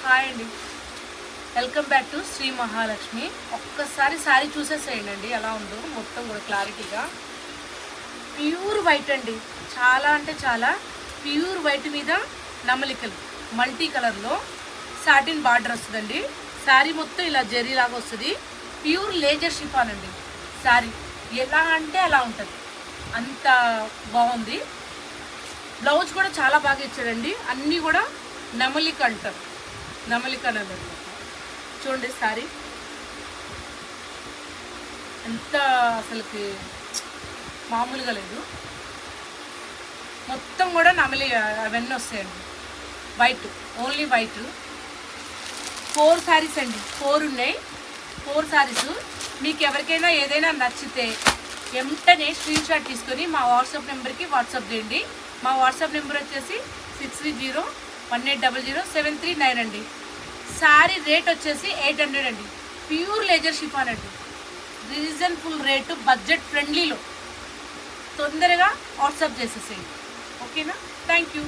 Hi అండి, welcome back to Shri Mahalakshmi. ఒక్కసారి శారీ చూసేసేయండి ఎలా ఉందో మొత్తం కూడా క్లారిటీగా. ప్యూర్ వైట్ అండి, చాలా అంటే చాలా ప్యూర్ వైట్ మీద నమలికలు మల్టీ కలర్లో సాటిన్ బార్డర్ వస్తుందండి. శారీ మొత్తం ఇలా జరీ లాగా వస్తుంది. ప్యూర్ లేజర్ షిఫాన్ అండి. శారీ ఎలా అంటే అలా ఉంటుంది, అంత బాగుంది. బ్లౌజ్ కూడా చాలా బాగా ఇచ్చాడండి. అన్నీ కూడా నమలిక అంటారు, నమలిక అన్నది. చూడండి శారీ ఎంత అసలుకి మామూలుగా లేదు. మొత్తం కూడా నమలి అవన్నీ వస్తాయండి. White, only white. 4 శారీస్ అండి, 4 ఉన్నాయి. 4 శారీస్. మీకు ఎవరికైనా ఏదైనా నచ్చితే వెంటనే స్క్రీన్ షాట్ తీసుకొని మా వాట్సాప్ నెంబర్కి వాట్సాప్ చేయండి. మా వాట్సాప్ నెంబర్ వచ్చేసి 6301800739 అండి. శారీ రేట్ వచ్చేసి 800 అండి. ప్యూర్ లేజర్ షిఫాన్ అండి. రీజనబుల్ రేటు, బడ్జెట్ ఫ్రెండ్లీలో. తొందరగా వాట్సాప్ చేసేసేయండి, ఓకేనా? Thank you.